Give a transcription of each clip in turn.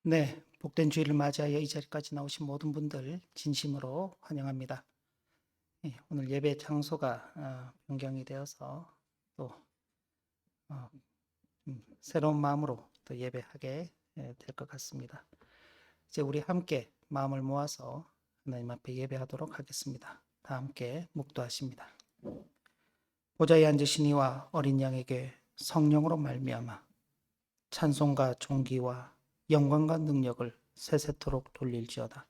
네, 복된 주일을 맞이하여 이 자리까지 나오신 모든 분들 진심으로 환영합니다. 오늘 예배 장소가 변경이 되어서 또 어, 새로운 마음으로 또 예배하게 될 것 같습니다. 이제 우리 함께 마음을 모아서 하나님 앞에 예배하도록 하겠습니다. 다 함께 묵도하십니다. 보좌에 앉으신 이와 어린 양에게 성령으로 말미암아 찬송과 존귀와 영광과 능력을 세세토록 돌릴지어다.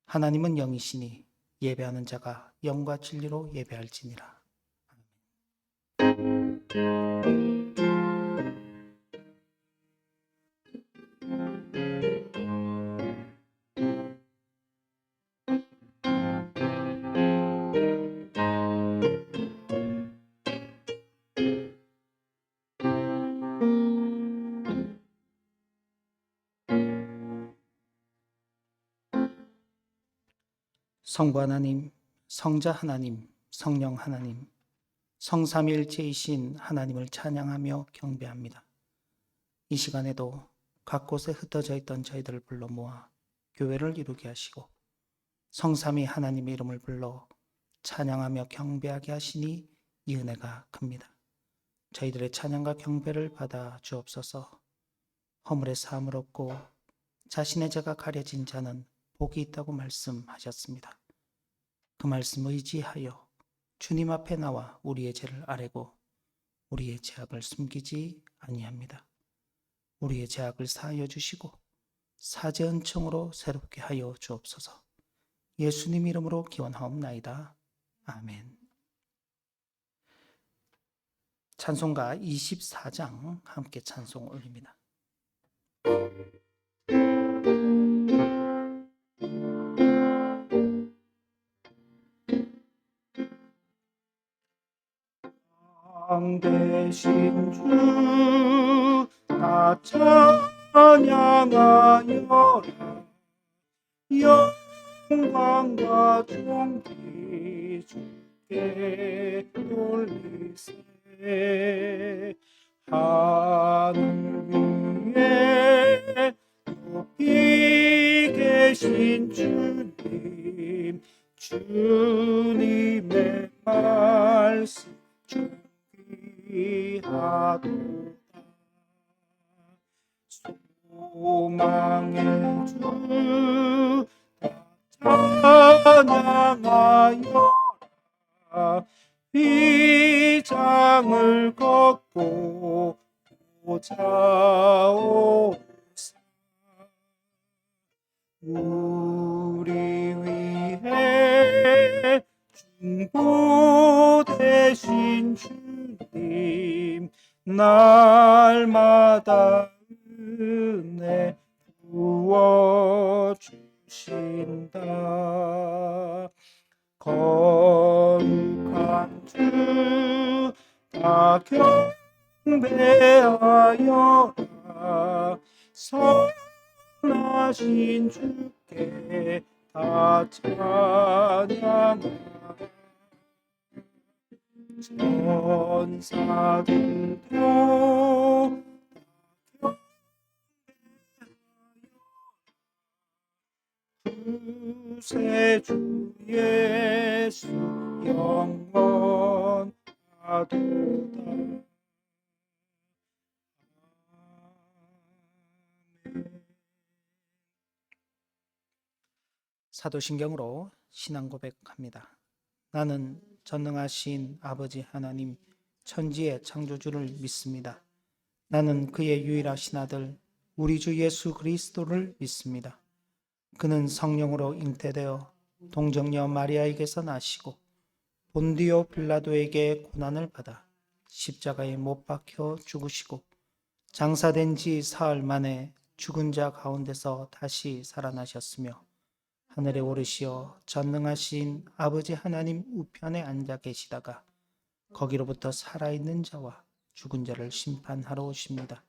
하나님은 영이시니 예배하는 자가 영과 진리로 예배할지니라. 성부 하나님, 성자 하나님, 성령 하나님, 성삼위일체이신 하나님을 찬양하며 경배합니다. 이 시간에도 각 곳에 흩어져 있던 저희들을 불러 모아 교회를 이루게 하시고 성삼위 하나님의 이름을 불러 찬양하며 경배하게 하시니 이 은혜가 큽니다. 저희들의 찬양과 경배를 받아 주옵소서. 허물의 사함을 얻고 자신의 죄가 가려진 자는 복이 있다고 말씀하셨습니다. 그 말씀 의지하여 주님 앞에 나와 우리의 죄를 아뢰고 우리의 죄악을 숨기지 아니합니다. 우리의 죄악을 사하여 주시고 사죄 은총으로 새롭게 하여 주옵소서. 예수님 이름으로 기원하옵나이다. 아멘. 찬송가 24장 함께 찬송 올립니다. 왕 되신 주 다 찬양하여라. 영광과 존귀 주께 돌리세. 하늘 위에 높이 계신 주님, 주님의 말씀 존귀하도다. 소망의 주 찬양하여라. 휘장을 걷고 보자오사. 우리 위해 중보 되신 주님, 날마다 은혜 부어주신다. 거룩한 주 다 경배하여라. 선하신 주께 다 찬양하라. 전사들도 구세주 예수 영원하도다. 사도신경으로 신앙 고백합니다. 나는 전능하신 아버지 하나님 천지의 창조주를 믿습니다. 나는 그의 유일하신 아들 우리 주 예수 그리스도를 믿습니다. 그는 성령으로 잉태되어 동정녀 마리아에게서 나시고 본디오 빌라도에게 고난을 받아 십자가에 못 박혀 죽으시고 장사된 지 사흘 만에 죽은 자 가운데서 다시 살아나셨으며 하늘에 오르시어 전능하신 아버지 하나님 우편에 앉아 계시다가 거기로부터 살아있는 자와 죽은 자를 심판하러 오십니다.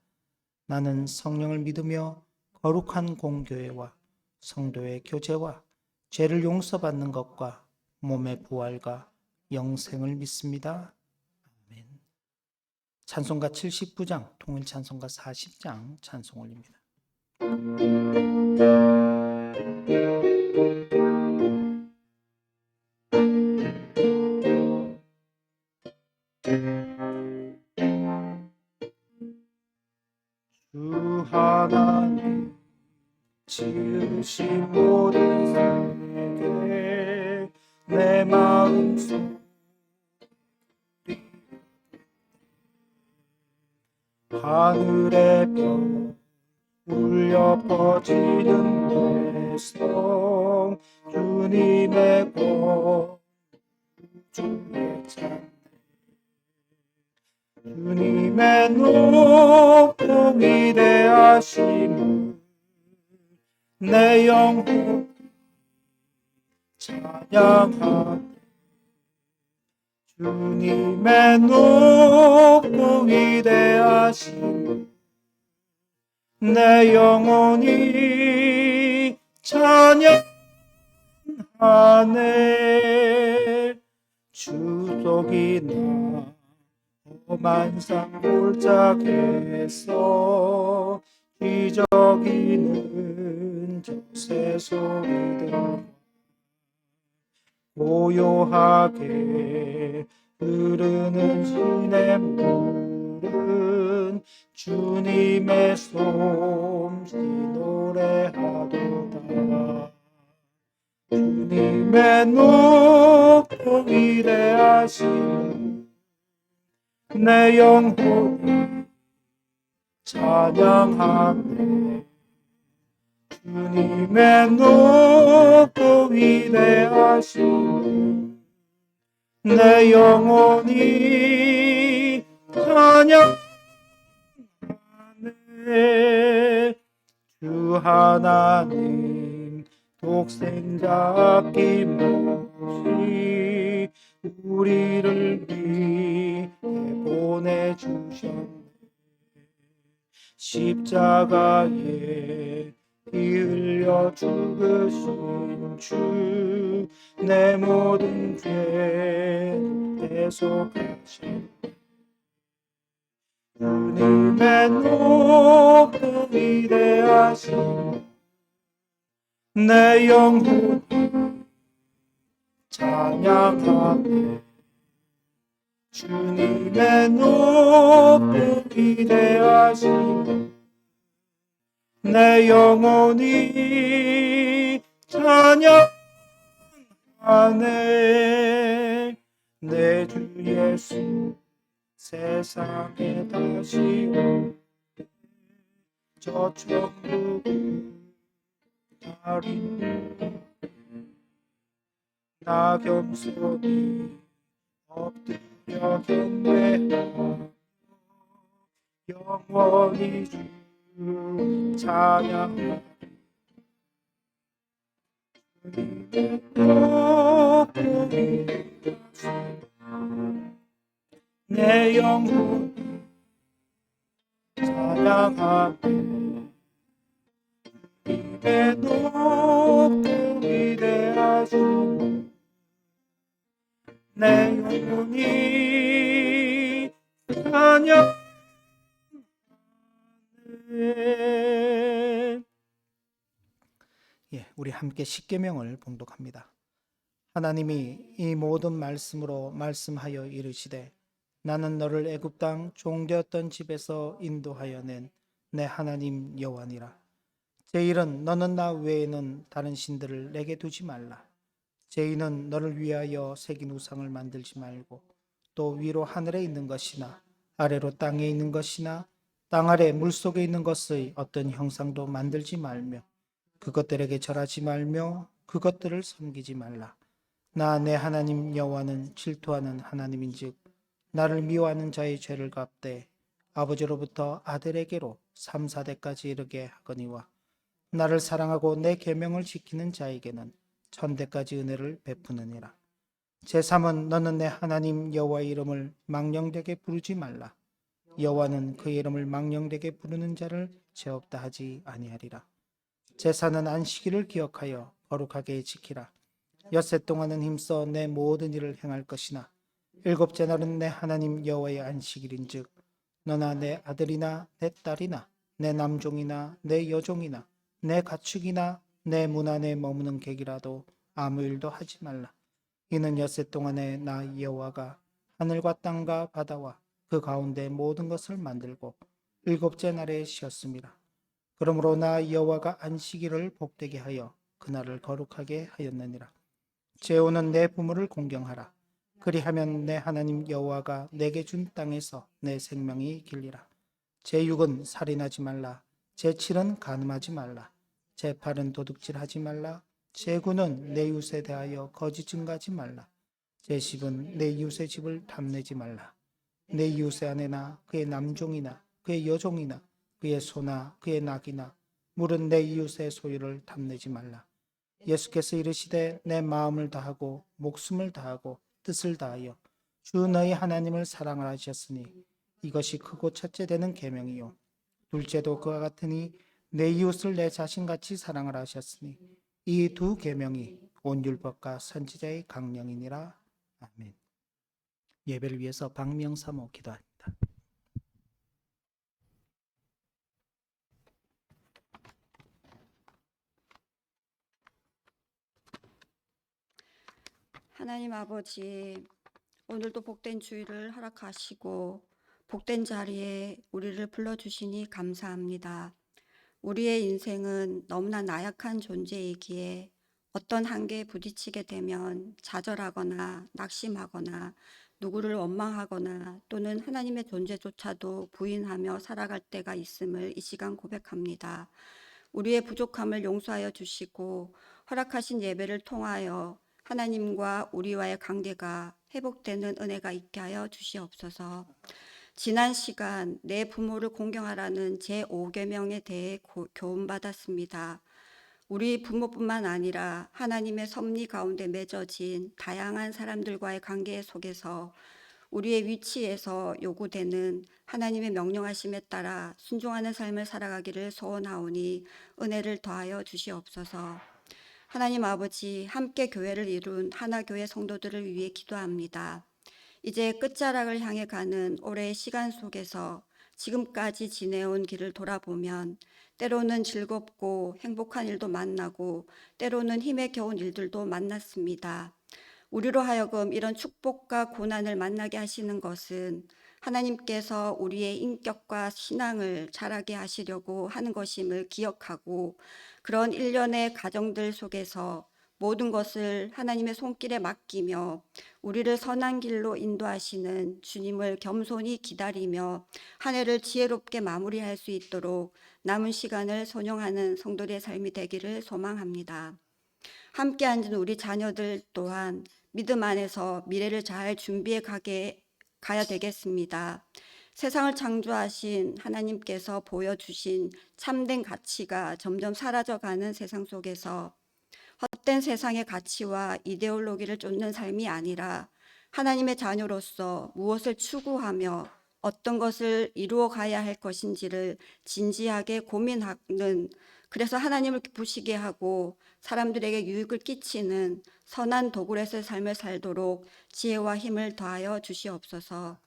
나는 성령을 믿으며 거룩한 공교회와 성도의 교제와 죄를 용서받는 것과 몸의 부활과 영생을 믿습니다. 아멘. 찬송가 79장, 통일 찬송가 40장 찬송 올립니다. 주 하나님 지으신 모든 세계 내 마음속 하늘의 별 울려 퍼지는 내성 주님의 권 주의 찬 주님의 높고 위대하심을 내 영혼 찬양하네. 주님의 높고 위대하심을 내 영혼이 찬양하네. 주속이나 만상 골짜기에서 기적이는 저 새소리들 고요하게 흐르는 시냇물은 주님의 솜씨 노래하도다. 주님의 높고 위대하심을 내 영혼이 찬양하네. 주님의 높고 위대하심을 내 영혼이 찬양하네. 주 하나님 독생자 아낌없이 우리를 위해 보내주셨네. 십자가에 피 흘려 죽으신 주 내 모든 죄 대속하신 주님의 높고 위대하신 내 영혼이 찬양하네. 주님의 높고 위대하신 내 영혼이 찬양하네. 내 주 예수 세상에 다시 올 저 천국을 달인 나 겸손히 엎드려 경배하며 영원히 주 찬양하리. 주님의 높고 위대하신 내 영혼이 찬양하네. 주님의 높고 위대하신 내 영혼이 찬양하네. 우리 함께 십계명을 봉독합니다. 하나님이 이 모든 말씀으로 말씀하여 이르시되 나는 너를 애굽 땅 종되었던 집에서 인도하여 낸 내 하나님 여호와니라. 제1은 너는 나 외에는 다른 신들을 내게 두지 말라. 제2는 너를 위하여 새긴 우상을 만들지 말고 또 위로 하늘에 있는 것이나 아래로 땅에 있는 것이나 땅 아래 물속에 있는 것의 어떤 형상도 만들지 말며 그것들에게 절하지 말며 그것들을 섬기지 말라. 나 내 하나님 여호와는 질투하는 하나님인즉 나를 미워하는 자의 죄를 갚되 아버지로부터 아들에게로 3, 4대까지 이르게 하거니와 나를 사랑하고 내 계명을 지키는 자에게는 1000대까지 은혜를 베푸느니라. 제3은 너는 내 하나님 여호와의 이름을 망령되게 부르지 말라. 여호와는 그의 이름을 망령되게 부르는 자를 죄 없다 하지 아니하리라. 제4는 안식일을 기억하여 거룩하게 지키라. 엿새 동안은 힘써 내 모든 일을 행할 것이나 일곱째 날은 내 하나님 여호와의 안식일인즉 너나 내 아들이나 내 딸이나 내 남종이나 내 여종이나 내 가축이나 내 문 안에 머무는 객이라도 아무 일도 하지 말라. 이는 엿새 동안에 나 여호와가 하늘과 땅과 바다와 그 가운데 모든 것을 만들고 일곱째 날에 쉬었습니다. 그러므로 나 여호와가 안식일을 복되게 하여 그날을 거룩하게 하였느니라. 제오는 내 부모를 공경하라. 그리하면 내 하나님 여호와가 내게 준 땅에서 내 생명이 길리라. 제6은 살인하지 말라. 제7은 간음하지 말라. 제8은 도둑질하지 말라. 제9는 내 이웃에 대하여 거짓 증가하지 말라. 제10은 내 이웃의 집을 탐내지 말라. 내 이웃의 아내나 그의 남종이나 그의 여종이나 그의 소나 그의 낙이나 물은 내 이웃의 소유를 탐내지 말라. 예수께서 이르시되 내 마음을 다하고 목숨을 다하고 뜻을 다하여 주 너희 하나님을 사랑하라 하셨으니 이것이 크고 첫째 되는 계명이요 둘째도 그와 같으니 내 이웃을 내 자신같이 사랑하라 하셨으니 이 두 계명이 온 율법과 선지자의 강령이니라. 아멘. 예배를 위해서 박명사모 기도합니다. 하나님 아버지, 오늘도 복된 주일을 허락하시고 복된 자리에 우리를 불러주시니 감사합니다. 우리의 인생은 너무나 나약한 존재이기에 어떤 한계에 부딪히게 되면 좌절하거나 낙심하거나 누구를 원망하거나 또는 하나님의 존재조차도 부인하며 살아갈 때가 있음을 이 시간 고백합니다. 우리의 부족함을 용서하여 주시고 허락하신 예배를 통하여 하나님과 우리와의 관계가 회복되는 은혜가 있게 하여 주시옵소서. 지난 시간 내 부모를 공경하라는 제5계명에 대해 교훈받았습니다. 우리 부모뿐만 아니라 하나님의 섭리 가운데 맺어진 다양한 사람들과의 관계 속에서 우리의 위치에서 요구되는 하나님의 명령하심에 따라 순종하는 삶을 살아가기를 소원하오니 은혜를 더하여 주시옵소서. 하나님 아버지, 함께 교회를 이룬 하나교회 성도들을 위해 기도합니다. 이제 끝자락을 향해 가는 올해의 시간 속에서 지금까지 지내온 길을 돌아보면 때로는 즐겁고 행복한 일도 만나고 때로는 힘에 겨운 일들도 만났습니다. 우리로 하여금 이런 축복과 고난을 만나게 하시는 것은 하나님께서 우리의 인격과 신앙을 자라게 하시려고 하는 것임을 기억하고 그런 일련의 가정들 속에서 모든 것을 하나님의 손길에 맡기며 우리를 선한 길로 인도하시는 주님을 겸손히 기다리며 한 해를 지혜롭게 마무리할 수 있도록 남은 시간을 선용하는 성도의 삶이 되기를 소망합니다. 함께 앉은 우리 자녀들 또한 믿음 안에서 미래를 잘 준비해 가야 되겠습니다. 세상을 창조하신 하나님께서 보여주신 참된 가치가 점점 사라져가는 세상 속에서 헛된 세상의 가치와 이데올로기를 쫓는 삶이 아니라 하나님의 자녀로서 무엇을 추구하며 어떤 것을 이루어 가야 할 것인지를 진지하게 고민하는, 그래서 하나님을 기쁘시게 하고 사람들에게 유익을 끼치는 선한 도굴에서의 삶을 살도록 지혜와 힘을 더하여 주시옵소서.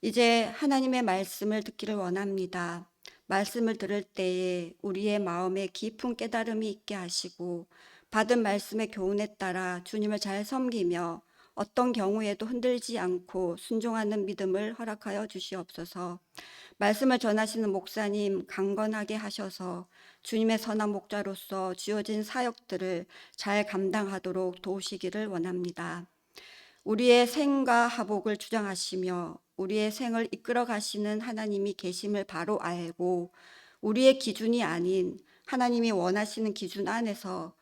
이제 하나님의 말씀을 듣기를 원합니다. 말씀을 들을 때에 우리의 마음에 깊은 깨달음이 있게 하시고 받은 말씀의 교훈에 따라 주님을 잘 섬기며 어떤 경우에도 흔들지 않고 순종하는 믿음을 허락하여 주시옵소서. 말씀을 전하시는 목사님 강건하게 하셔서 주님의 선한 목자로서 주어진 사역들을 잘 감당하도록 도우시기를 원합니다. 우리의 생과 하복을 주장하시며 우리의 생을 이끌어 가시는 하나님이 계심을 바로 알고 우리의 기준이 아닌 하나님이 원하시는 기준 안에서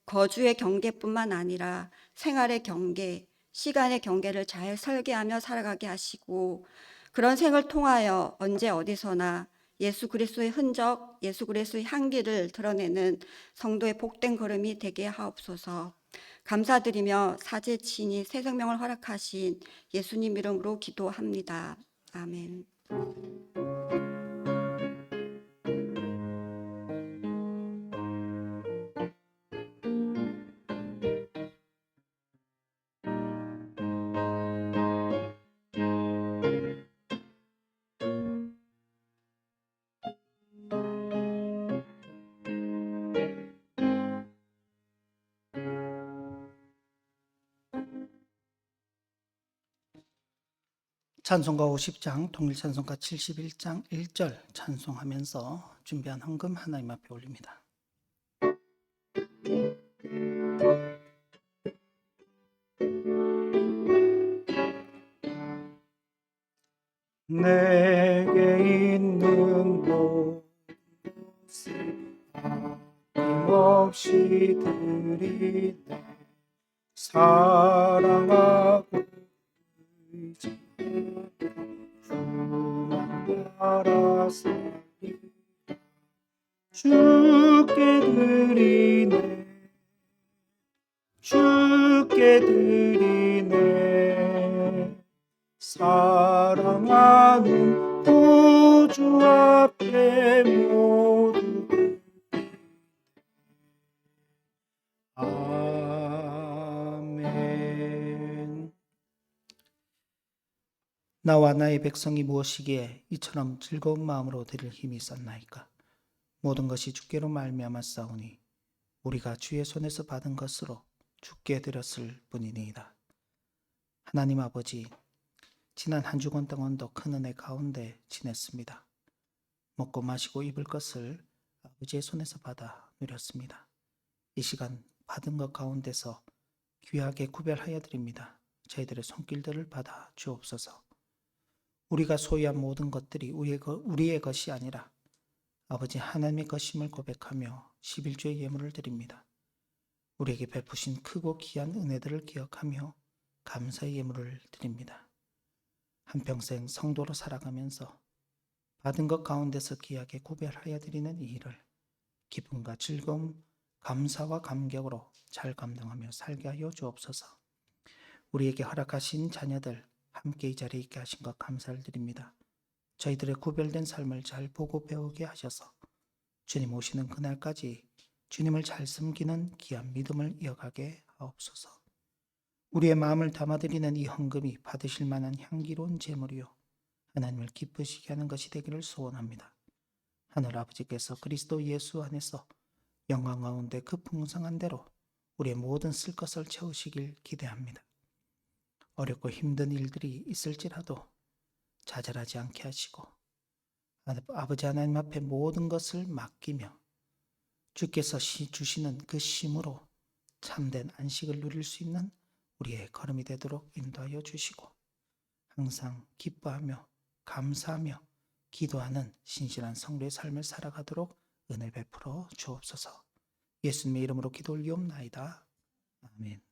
거주의 경계뿐만 아니라 생활의 경계, 시간의 경계를 잘 설계하며 살아가게 하시고 그런 생을 통하여 언제 어디서나 예수 그리스도의 흔적, 예수 그리스도의 향기를 드러내는 성도의 복된 걸음이 되게 하옵소서. 감사드리며 사제 친히 새 생명을 허락하신 예수님 이름으로 기도합니다. 아멘. 찬송가 50장, 통일찬송가 71장 1절 찬송하면서 준비한 헌금 하나님 앞에 올립니다. 내게 있는 모든 것을 아낌없이 드리네. 사랑하고 의지하며 주만 바라사리 주께 드리네. 주께 드리네. 사랑하는 구주 앞에 모두 드리네. 아멘. 나와 나의 백성이 무엇이기에 이처럼 즐거운 마음으로 드릴 힘이 있었나이까. 모든 것이 주께로 말미암아 싸우니 우리가 주의 손에서 받은 것으로 주께 드렸을 뿐이니이다. 하나님 아버지, 지난 한 주간 동안도 큰 은혜 가운데 지냈습니다. 먹고 마시고 입을 것을 아버지의 손에서 받아 누렸습니다. 이 시간 받은 것 가운데서 귀하게 구별하여 드립니다. 저희들의 손길들을 받아 주옵소서. 우리가 소유한 모든 것들이 우리의 것이 아니라 아버지 하나님의 것임을 고백하며 11주의 예물을 드립니다. 우리에게 베푸신 크고 귀한 은혜들을 기억하며 감사의 예물을 드립니다. 한평생 성도로 살아가면서 받은 것 가운데서 귀하게 구별하여 드리는 이 일을 기쁨과 즐거움, 감사와 감격으로 잘 감당하며 살게 하여 주옵소서. 우리에게 허락하신 자녀들 함께 이 자리에 있게 하신 것 감사를 드립니다. 저희들의 구별된 삶을 잘 보고 배우게 하셔서 주님 오시는 그날까지 주님을 잘 섬기는 귀한 믿음을 이어가게 하옵소서. 우리의 마음을 담아드리는 이 헌금이 받으실 만한 향기로운 제물이요 하나님을 기쁘시게 하는 것이 되기를 소원합니다. 하늘 아버지께서 그리스도 예수 안에서 영광 가운데 그 풍성한 대로 우리의 모든 쓸 것을 채우시길 기대합니다. 어렵고 힘든 일들이 있을지라도 좌절하지 않게 하시고 아버지 하나님 앞에 모든 것을 맡기며 주께서 주시는 그 쉼으로 참된 안식을 누릴 수 있는 우리의 걸음이 되도록 인도하여 주시고 항상 기뻐하며 감사하며 기도하는 신실한 성도의 삶을 살아가도록 은혜 베풀어 주옵소서. 예수님의 이름으로 기도 올리옵나이다. 아멘.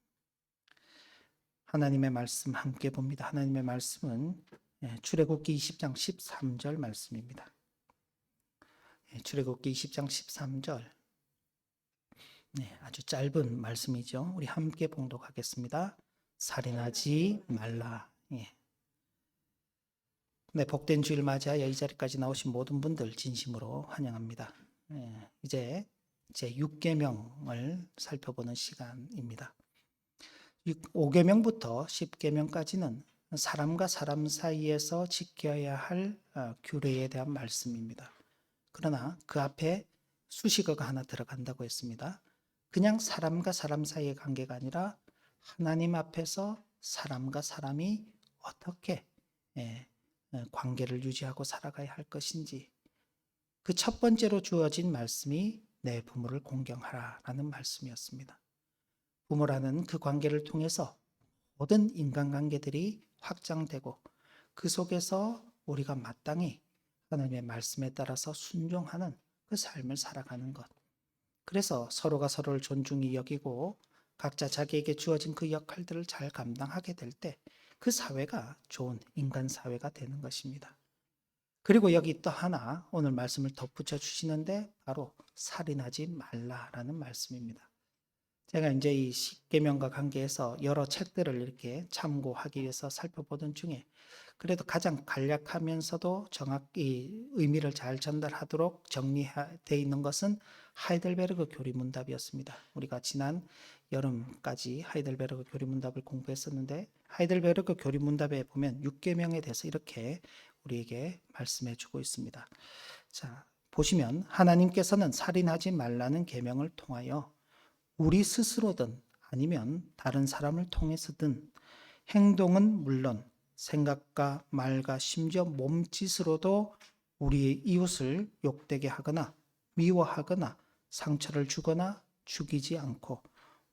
하나님의 말씀 함께 봅니다. 하나님의 말씀은 출애굽기 20장 13절 말씀입니다. 출애굽기 20장 13절 아주 짧은 말씀이죠. 우리 함께 봉독하겠습니다. 살인하지 말라. 복된 주일 맞이하여 이 자리까지 나오신 모든 분들 진심으로 환영합니다. 이제 제 6계명을 살펴보는 시간입니다. 5계명부터 10계명까지는 사람과 사람 사이에서 지켜야 할 규례에 대한 말씀입니다. 그러나 그 앞에 수식어가 하나 들어간다고 했습니다. 그냥 사람과 사람 사이의 관계가 아니라 하나님 앞에서 사람과 사람이 어떻게 관계를 유지하고 살아가야 할 것인지, 그 첫 번째로 주어진 말씀이 내 부모를 공경하라라는 말씀이었습니다. 부모라는 그 관계를 통해서 모든 인간관계들이 확장되고 그 속에서 우리가 마땅히 하나님의 말씀에 따라서 순종하는 그 삶을 살아가는 것. 그래서 서로가 서로를 존중히 여기고 각자 자기에게 주어진 그 역할들을 잘 감당하게 될 때 그 사회가 좋은 인간 사회가 되는 것입니다. 그리고 여기 또 하나 오늘 말씀을 덧붙여 주시는데 바로 살인하지 말라라는 말씀입니다. 제가 이제 이 10계명과 관계해서 여러 책들을 이렇게 참고하기 위해서 살펴보던 중에 그래도 가장 간략하면서도 정확히 의미를 잘 전달하도록 정리되어 있는 것은 하이델베르그 교리문답이었습니다. 우리가 지난 여름까지 하이델베르그 교리문답을 공부했었는데 하이델베르그 교리문답에 보면 6계명에 대해서 이렇게 우리에게 말씀해 주고 있습니다. 자, 보시면 하나님께서는 살인하지 말라는 계명을 통하여 우리 스스로든 아니면 다른 사람을 통해서든 행동은 물론 생각과 말과 심지어 몸짓으로도 우리의 이웃을 욕되게 하거나 미워하거나 상처를 주거나 죽이지 않고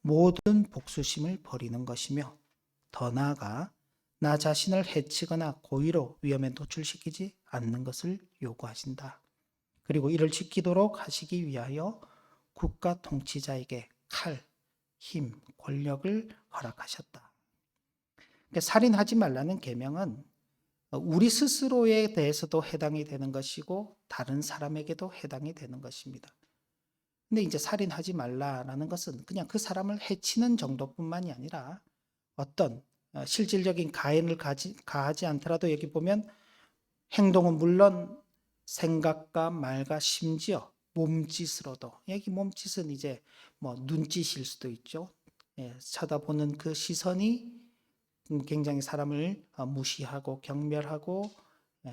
모든 복수심을 버리는 것이며, 더 나아가 나 자신을 해치거나 고의로 위험에 노출시키지 않는 것을 요구하신다. 그리고 이를 지키도록 하시기 위하여 국가 통치자에게 칼, 힘, 권력을 허락하셨다. 그러니까 살인하지 말라는 계명은 우리 스스로에 대해서도 해당이 되는 것이고 다른 사람에게도 해당이 되는 것입니다. 근데 이제 살인하지 말라라는 것은 그냥 그 사람을 해치는 정도뿐만이 아니라 어떤 실질적인 가해를 가하지 않더라도 여기 보면 행동은 물론 생각과 말과 심지어 몸짓으로도, 여기 몸짓은 이제 뭐 눈짓일 수도 있죠. 쳐다보는 그 시선이 굉장히 사람을 무시하고 경멸하고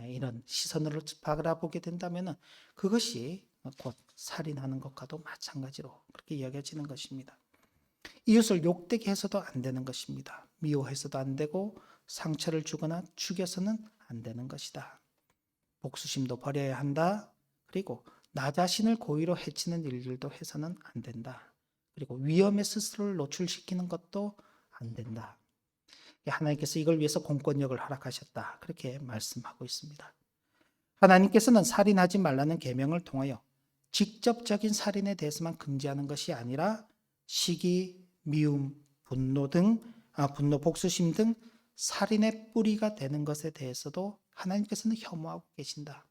이런 시선으로 바라보게 된다면 그것이 곧 살인하는 것과도 마찬가지로 그렇게 여겨지는 것입니다. 이웃을 욕되게 해서도 안 되는 것입니다. 미워해서도 안 되고 상처를 주거나 죽여서는 안 되는 것이다. 복수심도 버려야 한다. 그리고 나 자신을 고의로 해치는 일들도 해서는 안 된다. 그리고 위험에 스스로를 노출시키는 것도 안 된다. 하나님께서 이걸 위해서 공권력을 허락하셨다. 그렇게 말씀하고 있습니다. 하나님께서는 살인하지 말라는 계명을 통하여 직접적인 살인에 대해서만 금지하는 것이 아니라 시기, 미움, 분노, 복수심 등 살인의 뿌리가 되는 것에 대해서도 하나님께서는 혐오하고 계신다.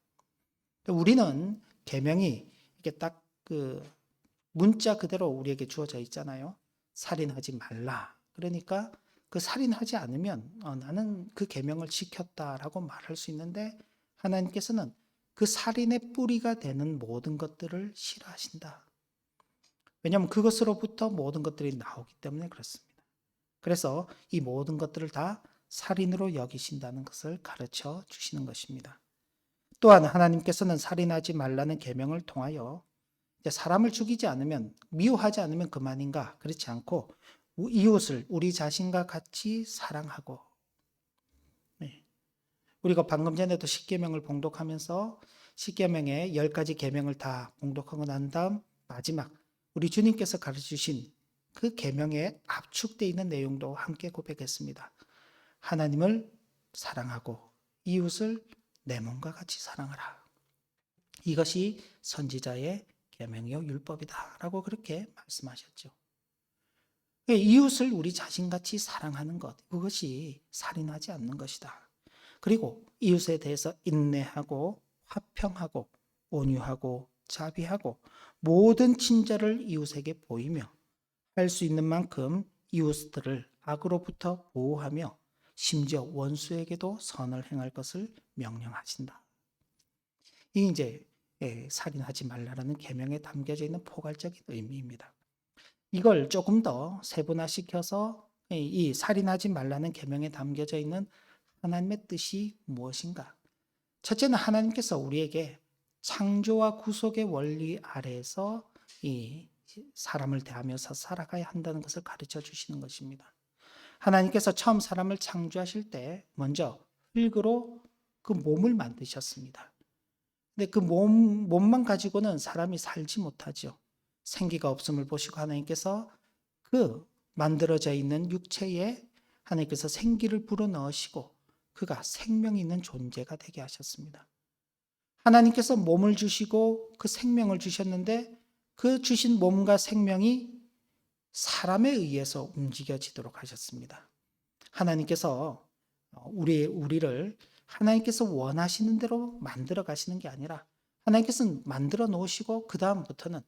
우리는 계명이 이게 딱 그 문자 그대로 우리에게 주어져 있잖아요. 살인하지 말라. 그러니까 그 살인하지 않으면 나는 그 계명을 지켰다라고 말할 수 있는데, 하나님께서는 그 살인의 뿌리가 되는 모든 것들을 싫어하신다. 왜냐하면 그것으로부터 모든 것들이 나오기 때문에 그렇습니다. 그래서 이 모든 것들을 다 살인으로 여기신다는 것을 가르쳐 주시는 것입니다. 또한 하나님께서는 살인하지 말라는 계명을 통하여 사람을 죽이지 않으면, 미워하지 않으면 그만인가? 그렇지 않고 이웃을 우리 자신과 같이 사랑하고, 우리가 방금 전에도 십계명을 봉독하면서 십계명의 10가지 계명을 다 봉독하고 난 다음 마지막 우리 주님께서 가르치신 그 계명에 압축되어 있는 내용도 함께 고백했습니다. 하나님을 사랑하고 이웃을 내 몸과 같이 사랑하라. 이것이 선지자의 계명이요 율법이다라고 그렇게 말씀하셨죠. 이웃을 우리 자신같이 사랑하는 것, 그것이 살인하지 않는 것이다. 그리고 이웃에 대해서 인내하고 화평하고 온유하고 자비하고 모든 친절을 이웃에게 보이며 할 수 있는 만큼 이웃들을 악으로부터 보호하며 심지어 원수에게도 선을 행할 것을 명령하신다. 이 이제 살인하지 말라라는 계명에 담겨져 있는 포괄적인 의미입니다. 이걸 조금 더 세분화시켜서 이 살인하지 말라는 계명에 담겨져 있는 하나님의 뜻이 무엇인가? 첫째는 하나님께서 우리에게 창조와 구속의 원리 아래에서 이 사람을 대하면서 살아가야 한다는 것을 가르쳐 주시는 것입니다. 하나님께서 처음 사람을 창조하실 때 먼저 흙으로 그 몸을 만드셨습니다. 근데 그 몸만 가지고는 사람이 살지 못하죠. 생기가 없음을 보시고 하나님께서 그 만들어져 있는 육체에 하나님께서 생기를 불어넣으시고 그가 생명이 있는 존재가 되게 하셨습니다. 하나님께서 몸을 주시고 그 생명을 주셨는데 그 주신 몸과 생명이 사람에 의해서 움직여지도록 하셨습니다. 하나님께서 우리를 하나님께서 원하시는 대로 만들어 가시는 게 아니라 하나님께서는 만들어 놓으시고 그 다음부터는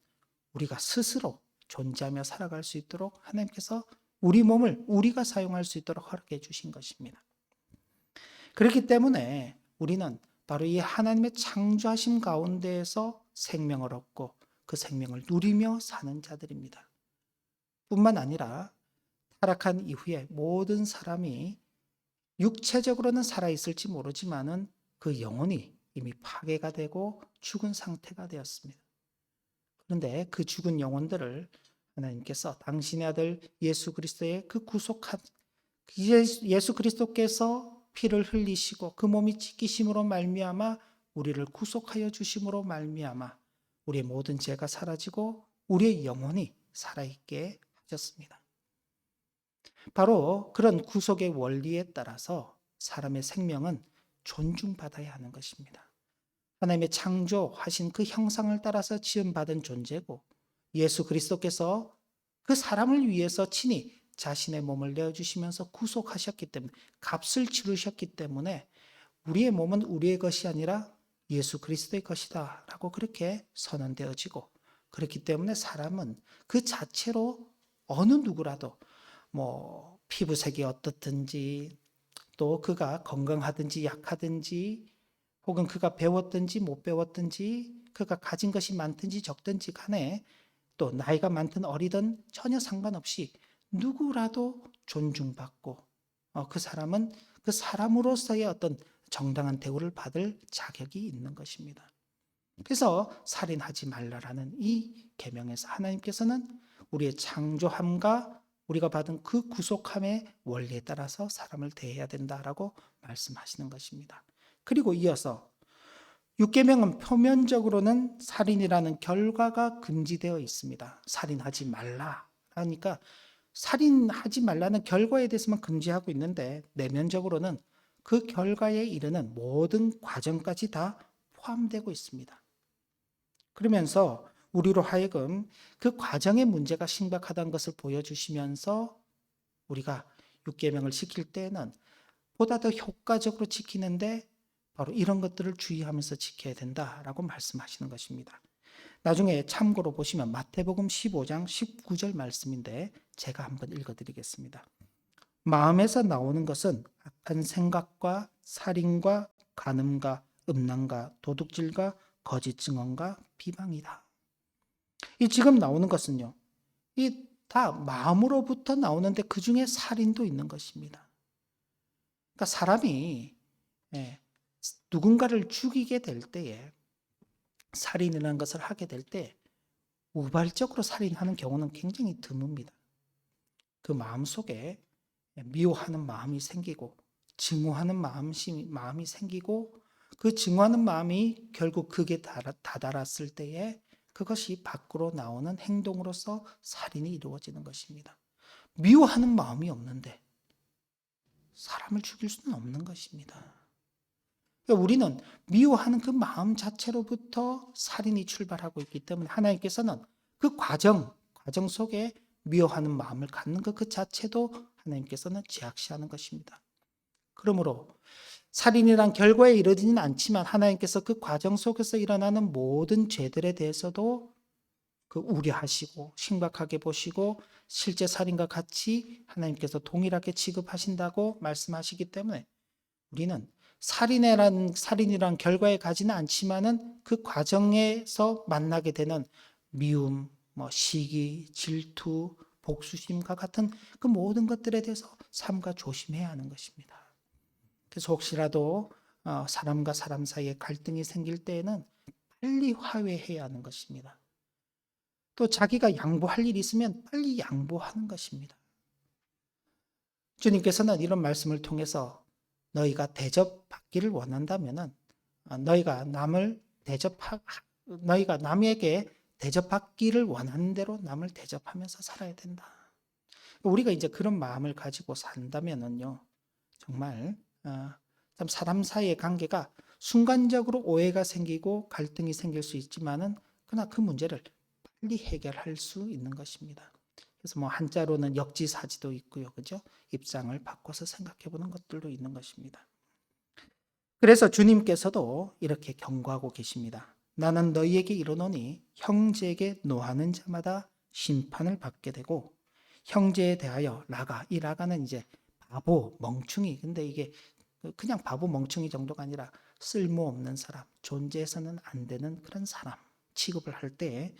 우리가 스스로 존재하며 살아갈 수 있도록 하나님께서 우리 몸을 우리가 사용할 수 있도록 허락해 주신 것입니다. 그렇기 때문에 우리는 바로 이 하나님의 창조하심 가운데에서 생명을 얻고 그 생명을 누리며 사는 자들입니다. 뿐만 아니라 타락한 이후에 모든 사람이 육체적으로는 살아있을지 모르지만은 그 영혼이 이미 파괴가 되고 죽은 상태가 되었습니다. 그런데 그 죽은 영혼들을 하나님께서 당신의 아들 예수 그리스도의 그 구속한 예수 그리스도께서 피를 흘리시고 그 몸이 찢기심으로 말미암아 우리를 구속하여 주심으로 말미암아 우리의 모든 죄가 사라지고 우리의 영혼이 살아있게 하셨습니다. 바로 그런 구속의 원리에 따라서 사람의 생명은 존중받아야 하는 것입니다. 하나님의 창조하신 그 형상을 따라서 지음받은 존재고 예수 그리스도께서 그 사람을 위해서 친히 자신의 몸을 내어주시면서 구속하셨기 때문에 값을 치르셨기 때문에 우리의 몸은 우리의 것이 아니라 예수 그리스도의 것이다 라고 그렇게 선언되어지고 그렇기 때문에 사람은 그 자체로 어느 누구라도 뭐 피부색이 어떻든지 또 그가 건강하든지 약하든지 혹은 그가 배웠든지 못 배웠든지 그가 가진 것이 많든지 적든지 간에 또 나이가 많든 어리든 전혀 상관없이 누구라도 존중받고 그 사람은 그 사람으로서의 어떤 정당한 대우를 받을 자격이 있는 것입니다. 그래서 살인하지 말라라는 이 계명에서 하나님께서는 우리의 창조함과 우리가 받은 그 구속함의 원리에 따라서 사람을 대해야 된다라고 말씀하시는 것입니다. 그리고 이어서 6계명은 표면적으로는 살인이라는 결과가 금지되어 있습니다. 살인하지 말라 하니까 살인하지 말라는 결과에 대해서만 금지하고 있는데 내면적으로는 그 결과에 이르는 모든 과정까지 다 포함되고 있습니다. 그러면서 우리로 하여금 그 과정의 문제가 심각하다는 것을 보여주시면서 우리가 6계명을 지킬 때에는 보다 더 효과적으로 지키는데 바로 이런 것들을 주의하면서 지켜야 된다라고 말씀하시는 것입니다. 나중에 참고로 보시면 마태복음 15장 19절 말씀인데 제가 한번 읽어드리겠습니다. 마음에서 나오는 것은 악한 생각과 살인과 간음과 음란과 도둑질과 거짓 증언과 비방이다. 이 지금 나오는 것은요. 이 다 마음으로부터 나오는데 그 중에 살인도 있는 것입니다. 그러니까 사람이 누군가를 죽이게 될 때에 살인이라는 것을 하게 될 때 우발적으로 살인하는 경우는 굉장히 드뭅니다. 그 마음속에 미워하는 마음이 생기고 증오하는 마음이 생기고 그 증오하는 마음이 결국 극에 다다랐을 때에 그것이 밖으로 나오는 행동으로서 살인이 이루어지는 것입니다. 미워하는 마음이 없는데 사람을 죽일 수는 없는 것입니다. 그러니까 우리는 미워하는 그 마음 자체로부터 살인이 출발하고 있기 때문에 하나님께서는 그 과정 속에 미워하는 마음을 갖는 것 그 자체도 하나님께서는 제약시하는 것입니다. 그러므로 살인이란 결과에 이르지는 않지만 하나님께서 그 과정 속에서 일어나는 모든 죄들에 대해서도 그 우려하시고 심각하게 보시고 실제 살인과 같이 하나님께서 동일하게 취급하신다고 말씀하시기 때문에 우리는 살인이란 결과에 가지는 않지만은 그 과정에서 만나게 되는 미움, 시기, 질투, 복수심과 같은 그 모든 것들에 대해서 삼가 조심해야 하는 것입니다. 그래서 혹시라도 사람과 사람 사이에 갈등이 생길 때에는 빨리 화해해야 하는 것입니다. 또 자기가 양보할 일이 있으면 빨리 양보하는 것입니다. 주님께서는 이런 말씀을 통해서 너희가 대접받기를 원한다면은 너희가 남에게 대접받기를 원하는 대로 남을 대접하면서 살아야 된다. 우리가 이제 그런 마음을 가지고 산다면은요, 정말 참 사람 사이의 관계가 순간적으로 오해가 생기고 갈등이 생길 수 있지만은 그러나 그 문제를 빨리 해결할 수 있는 것입니다. 그래서 한자로는 역지사지도 있고요, 그죠? 입장을 바꿔서 생각해 보는 것들도 있는 것입니다. 그래서 주님께서도 이렇게 경고하고 계십니다. 나는 너희에게 이르노니 형제에게 노하는 자마다 심판을 받게 되고 형제에 대하여 라가, 이 라가는 이제 바보, 멍충이. 근데 이게 그냥 바보, 멍충이 정도가 아니라 쓸모없는 사람, 존재해서는 안 되는 그런 사람 취급을 할 때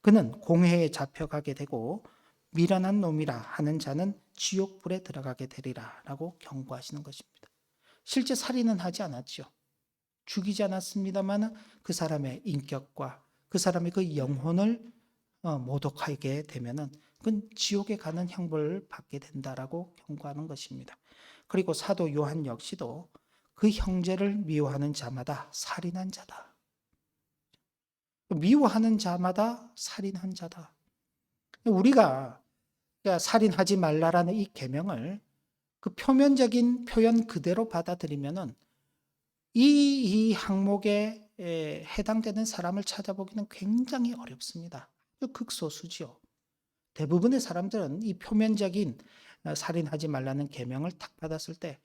그는 공회에 잡혀가게 되고 미련한 놈이라 하는 자는 지옥불에 들어가게 되리라 라고 경고하시는 것입니다. 실제 살인은 하지 않았죠. 죽이지 않았습니다만 그 사람의 인격과 그 사람의 그 영혼을 모독하게 되면은 그건 지옥에 가는 형벌을 받게 된다라고 경고하는 것입니다. 그리고 사도 요한 역시도 그 형제를 미워하는 자마다 살인한 자다. 미워하는 자마다 살인한 자다. 우리가 살인하지 말라라는 이 계명을 그 표면적인 표현 그대로 받아들이면은 이 항목에 해당되는 사람을 찾아보기는 굉장히 어렵습니다. 아주 극소수지요. 대부분의 사람들은 이 표면적인 살인하지 말라는 계명을 딱 받았을 때,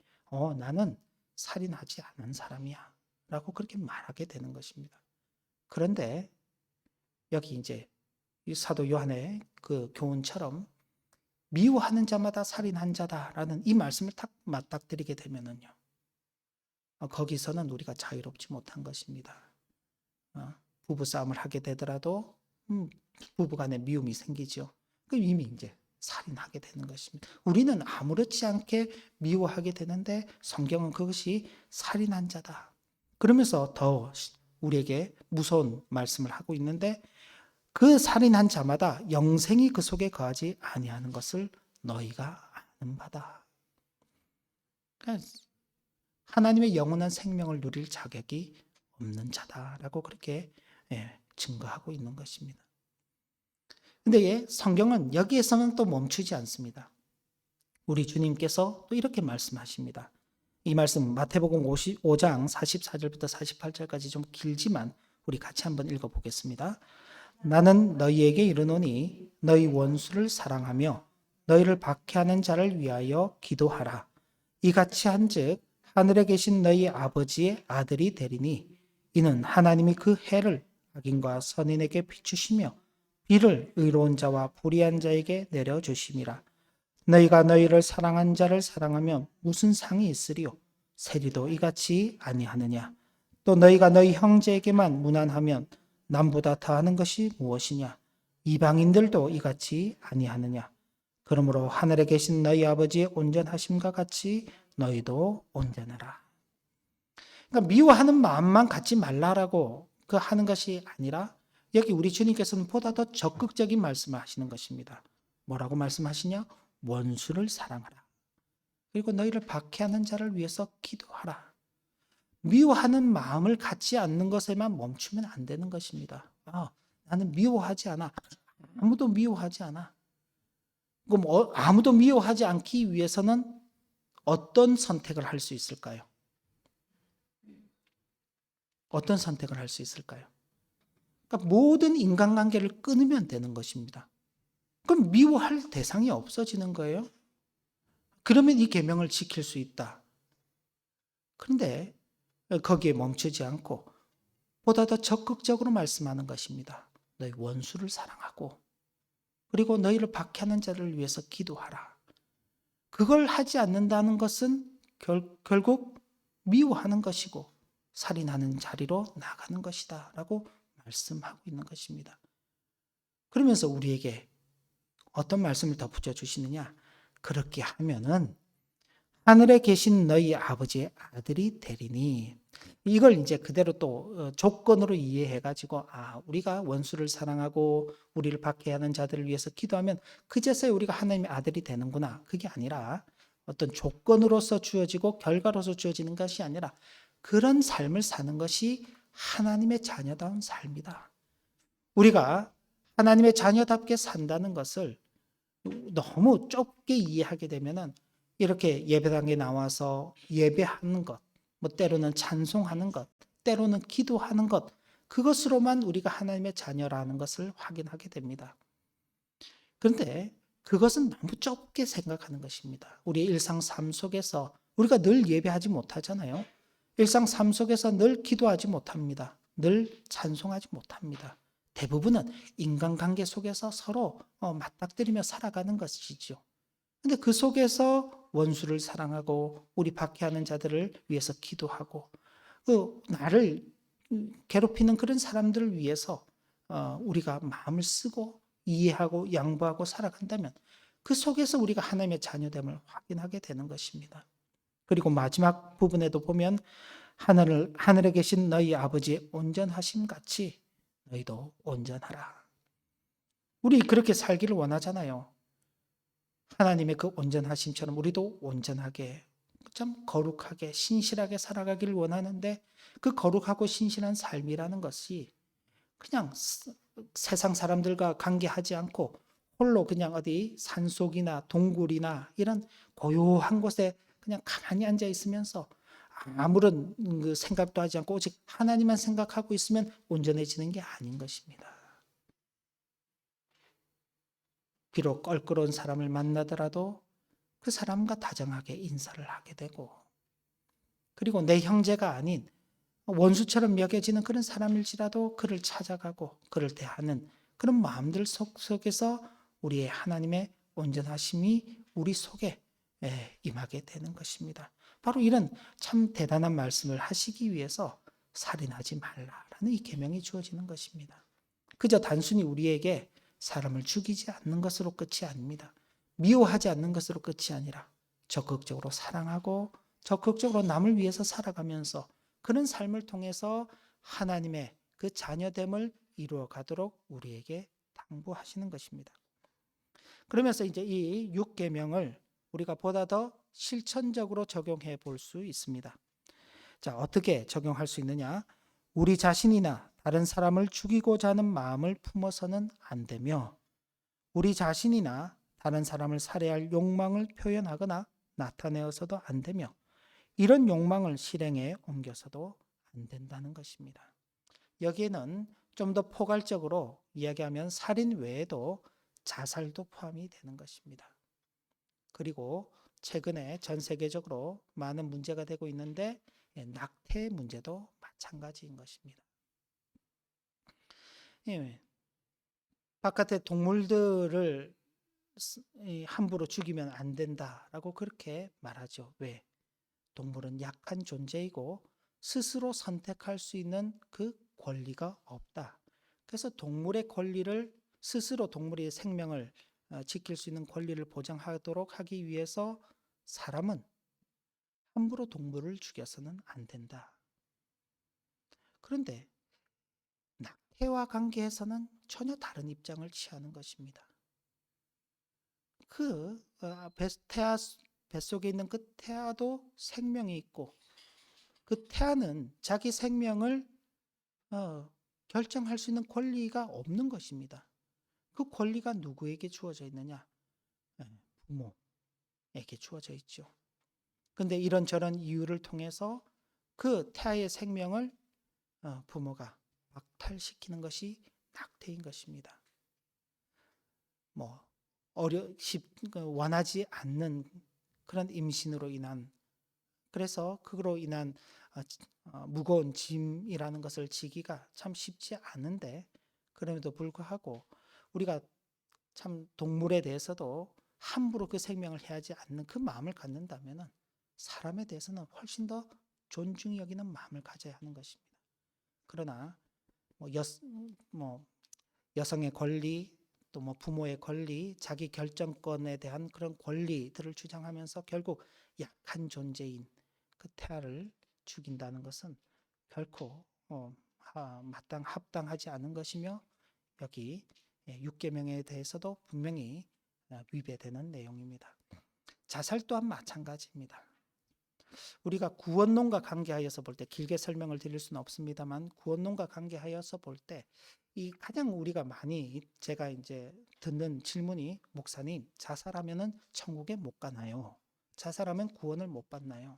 나는 살인하지 않은 사람이야 라고 그렇게 말하게 되는 것입니다. 그런데 여기 이제 이 사도 요한의 그 교훈처럼 미워하는 자마다 살인한 자다라는 이 말씀을 딱 맞닥뜨리게 되면은요, 거기서는 우리가 자유롭지 못한 것입니다. 부부 싸움을 하게 되더라도 부부 간에 미움이 생기죠. 그럼 이미 이제 살인하게 되는 것입니다. 우리는 아무렇지 않게 미워하게 되는데 성경은 그것이 살인한 자다. 그러면서 더 우리에게 무서운 말씀을 하고 있는데, 그 살인한 자마다 영생이 그 속에 거하지 아니하는 것을 너희가 아는 바다. 그러니까 하나님의 영원한 생명을 누릴 자격이 없는 자다라고 그렇게 증거하고 있는 것입니다. 근데 성경은 여기에서는 또 멈추지 않습니다. 우리 주님께서 또 이렇게 말씀하십니다. 이 말씀 마태복음 5장 44절부터 48절까지 좀 길지만 우리 같이 한번 읽어보겠습니다. 나는 너희에게 이르노니 너희 원수를 사랑하며 너희를 박해하는 자를 위하여 기도하라. 이같이 한즉 하늘에 계신 너희 아버지의 아들이 되리니 이는 하나님이 그 해를 악인과 선인에게 비추시며 비를 의로운 자와 불의한 자에게 내려주심이라. 너희가 너희를 사랑한 자를 사랑하면 무슨 상이 있으리요? 세리도 이같이 아니하느냐? 또 너희가 너희 형제에게만 무난하면 남보다 더하는 것이 무엇이냐? 이방인들도 이같이 아니하느냐? 그러므로 하늘에 계신 너희 아버지의 온전하심과 같이 너희도 온전하라. 그러니까 미워하는 마음만 갖지 말라라고 그 하는 것이 아니라 여기 우리 주님께서는 보다 더 적극적인 말씀을 하시는 것입니다. 뭐라고 말씀하시냐? 원수를 사랑하라. 그리고 너희를 박해하는 자를 위해서 기도하라. 미워하는 마음을 갖지 않는 것에만 멈추면 안 되는 것입니다. 나는 미워하지 않아. 아무도 미워하지 않아. 그럼 아무도 미워하지 않기 위해서는 어떤 선택을 할 수 있을까요? 어떤 선택을 할 수 있을까요? 그러니까 모든 인간관계를 끊으면 되는 것입니다. 그럼 미워할 대상이 없어지는 거예요. 그러면 이 계명을 지킬 수 있다. 그런데 거기에 멈추지 않고 보다 더 적극적으로 말씀하는 것입니다. 너희 원수를 사랑하고 그리고 너희를 박해하는 자를 위해서 기도하라. 그걸 하지 않는다는 것은 결국 미워하는 것이고 살인하는 자리로 나가는 것이다 라고 말씀하고 있는 것입니다. 그러면서 우리에게 어떤 말씀을 덧붙여 주시느냐? 그렇게 하면은 하늘에 계신 너희 아버지의 아들이 되리니, 이걸 이제 그대로 또 조건으로 이해해가지고 우리가 원수를 사랑하고 우리를 박해하는 자들을 위해서 기도하면 그제서야 우리가 하나님의 아들이 되는구나. 그게 아니라 어떤 조건으로서 주어지고 결과로서 주어지는 것이 아니라 그런 삶을 사는 것이 하나님의 자녀다운 삶이다. 우리가 하나님의 자녀답게 산다는 것을 너무 좁게 이해하게 되면은 이렇게 예배당에 나와서 예배하는 것, 때로는 찬송하는 것, 때로는 기도하는 것, 그것으로만 우리가 하나님의 자녀라는 것을 확인하게 됩니다. 그런데 그것은 너무 좁게 생각하는 것입니다. 우리의 일상 삶 속에서 우리가 늘 예배하지 못하잖아요. 일상 삶 속에서 늘 기도하지 못합니다. 늘 찬송하지 못합니다. 대부분은 인간관계 속에서 서로 맞닥뜨리며 살아가는 것이죠. 근데 그 속에서 원수를 사랑하고 우리 박해하는 자들을 위해서 기도하고 나를 괴롭히는 그런 사람들을 위해서 우리가 마음을 쓰고 이해하고 양보하고 살아간다면 그 속에서 우리가 하나님의 자녀됨을 확인하게 되는 것입니다. 그리고 마지막 부분에도 보면 하늘에 계신 너희 아버지의 온전하심 같이 너희도 온전하라. 우리 그렇게 살기를 원하잖아요. 하나님의 그 온전하심처럼 우리도 온전하게 참 거룩하게 신실하게 살아가기를 원하는데 그 거룩하고 신실한 삶이라는 것이 그냥 세상 사람들과 관계하지 않고 홀로 그냥 어디 산속이나 동굴이나 이런 고요한 곳에 그냥 가만히 앉아 있으면서 아무런 그 생각도 하지 않고 오직 하나님만 생각하고 있으면 온전해지는 게 아닌 것입니다. 비록 껄끄러운 사람을 만나더라도 그 사람과 다정하게 인사를 하게 되고, 그리고 내 형제가 아닌 원수처럼 여겨지는 그런 사람일지라도 그를 찾아가고 그를 대하는 그런 마음들 속에서 우리의 하나님의 온전하심이 우리 속에 임하게 되는 것입니다. 바로 이런 참 대단한 말씀을 하시기 위해서 살인하지 말라라는 이 계명이 주어지는 것입니다. 그저 단순히 우리에게 사람을 죽이지 않는 것으로 끝이 아닙니다. 미워하지 않는 것으로 끝이 아니라 적극적으로 사랑하고 적극적으로 남을 위해서 살아가면서 그런 삶을 통해서 하나님의 그 자녀됨을 이루어 가도록 우리에게 당부하시는 것입니다. 그러면서 이제 이 6계명을 우리가 보다 더 실천적으로 적용해 볼 수 있습니다. 자, 어떻게 적용할 수 있느냐? 우리 자신이나 다른 사람을 죽이고자 하는 마음을 품어서는 안 되며, 우리 자신이나 다른 사람을 살해할 욕망을 표현하거나 나타내어서도 안 되며, 이런 욕망을 실행에 옮겨서도 안 된다는 것입니다. 여기에는 좀 더 포괄적으로 이야기하면 살인 외에도 자살도 포함이 되는 것입니다. 그리고 최근에 전 세계적으로 많은 문제가 되고 있는데 낙태 문제도 마찬가지인 것입니다. 바깥의 동물들을 함부로 죽이면 안 된다라고 그렇게 말하죠. 왜? 동물은 약한 존재이고 스스로 선택할 수 있는 그 권리가 없다. 그래서 동물의 권리를 스스로 동물의 생명을 지킬 수 있는 권리를 보장하도록 하기 위해서 사람은 함부로 동물을 죽여서는 안 된다. 그런데 낙태와 관계에서는 전혀 다른 입장을 취하는 것입니다. 그 태아 뱃속에 있는 그 태아도 생명이 있고 그 태아는 자기 생명을 결정할 수 있는 권리가 없는 것입니다. 그 권리가 누구에게 주어져 있느냐? 부모에게 주어져 있죠. 그런데 이런저런 이유를 통해서 그 태아의 생명을 부모가 박탈시키는 것이 낙태인 것입니다. 원하지 않는 그런 임신으로 인한, 그래서 그로 인한 무거운 짐이라는 것을 지기가 참 쉽지 않은데, 그럼에도 불구하고 우리가 참 동물에 대해서도 함부로 그 생명을 해하지 않는 그 마음을 갖는다면 사람에 대해서는 훨씬 더 존중히 여기는 마음을 가져야 하는 것입니다. 그러나 여성의 권리, 또 부모의 권리, 자기 결정권에 대한 그런 권리들을 주장하면서 결국 약한 존재인 그 태아를 죽인다는 것은 결코 합당하지 않은 것이며, 여기 6계명에 대해서도 분명히 위배되는 내용입니다. 자살 또한 마찬가지입니다. 우리가 구원론과 관계하여서 볼 때 길게 설명을 드릴 수는 없습니다만, 구원론과 관계하여서 볼 때 이 가장 우리가 많이 제가 이제 듣는 질문이, 목사님, 자살하면은 천국에 못 가나요? 자살하면 구원을 못 받나요?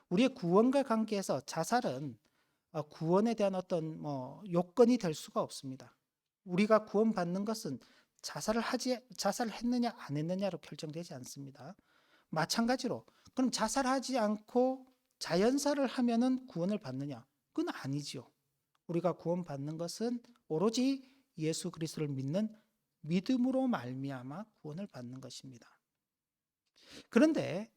우리의 구원과 관계해서 자살은 구원에 대한 어떤 요건이 될 수가 없습니다. 우리가 구원받는 것은 자살을 했느냐 안 했느냐로 결정되지 않습니다. 마찬가지로 그럼 자살하지 않고 자연사를 하면은 구원을 받느냐? 그건 아니지요. 우리가 구원받는 것은 오로지 예수 그리스도를 믿는 믿음으로 말미암아 구원을 받는 것입니다. 그런데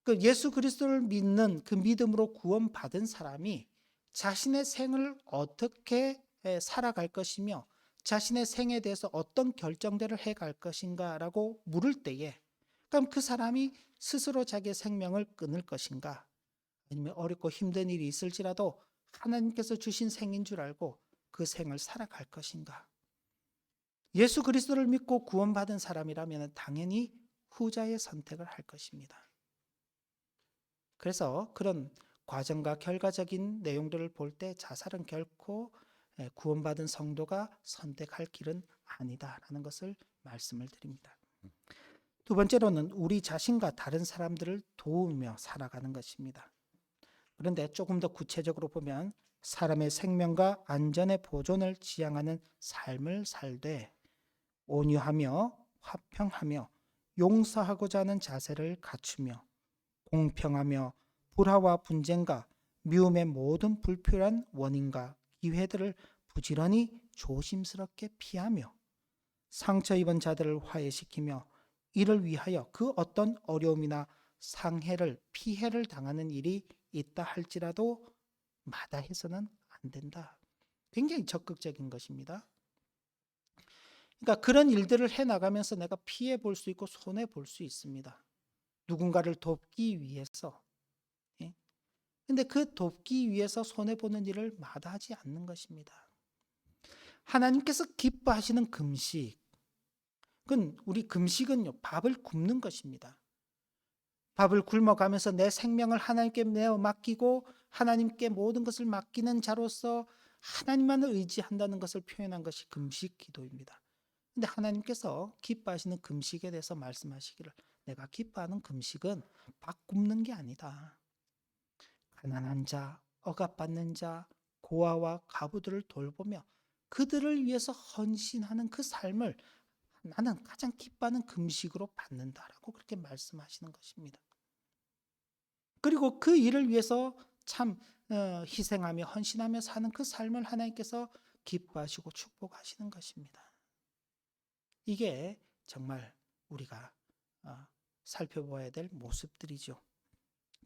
그 예수 그리스도를 믿는 그 믿음으로 구원받은 사람이 자신의 생을 어떻게 살아갈 것이며 자신의 생에 대해서 어떤 결정들을 해갈 것인가라고 물을 때에, 그럼 그 사람이 스스로 자기의 생명을 끊을 것인가, 아니면 어렵고 힘든 일이 있을지라도 하나님께서 주신 생인 줄 알고 그 생을 살아갈 것인가. 예수 그리스도를 믿고 구원받은 사람이라면 당연히 후자의 선택을 할 것입니다. 그래서 그런 과정과 결과적인 내용들을 볼 때 자살은 결코 구원받은 성도가 선택할 길은 아니다라는 것을 말씀을 드립니다. 두 번째로는 우리 자신과 다른 사람들을 도우며 살아가는 것입니다. 그런데 조금 더 구체적으로 보면 사람의 생명과 안전의 보존을 지향하는 삶을 살되 온유하며 화평하며 용서하고자 하는 자세를 갖추며 공평하며 불화와 분쟁과 미움의 모든 불필요한 원인과 기회들을 부지런히 조심스럽게 피하며 상처 입은 자들을 화해시키며 이를 위하여 그 어떤 어려움이나 상해를 피해를 당하는 일이 있다 할지라도 마다해서는 안 된다. 굉장히 적극적인 것입니다. 그러니까 그런 일들을 해나가면서 내가 피해 볼 수 있고 손해 볼 수 있습니다. 누군가를 돕기 위해서. 예? 근데 그 돕기 위해서 손해 보는 일을 마다하지 않는 것입니다. 하나님께서 기뻐하시는 금식. 그건 우리 금식은요, 밥을 굶는 것입니다. 밥을 굶어가면서 내 생명을 하나님께 내어 맡기고 하나님께 모든 것을 맡기는 자로서 하나님만을 의지한다는 것을 표현한 것이 금식 기도입니다. 근데 하나님께서 기뻐하시는 금식에 대해서 말씀하시기를 내가 기뻐하는 금식은 밥 굶는 게 아니다. 가난한 자, 억압받는 자, 고아와 과부들을 돌보며 그들을 위해서 헌신하는 그 삶을 나는 가장 기뻐하는 금식으로 받는다라고 그렇게 말씀하시는 것입니다. 그리고 그 일을 위해서 참 희생하며 헌신하며 사는 그 삶을 하나님께서 기뻐하시고 축복하시는 것입니다. 이게 정말 우리가 살펴봐야 될 모습들이죠.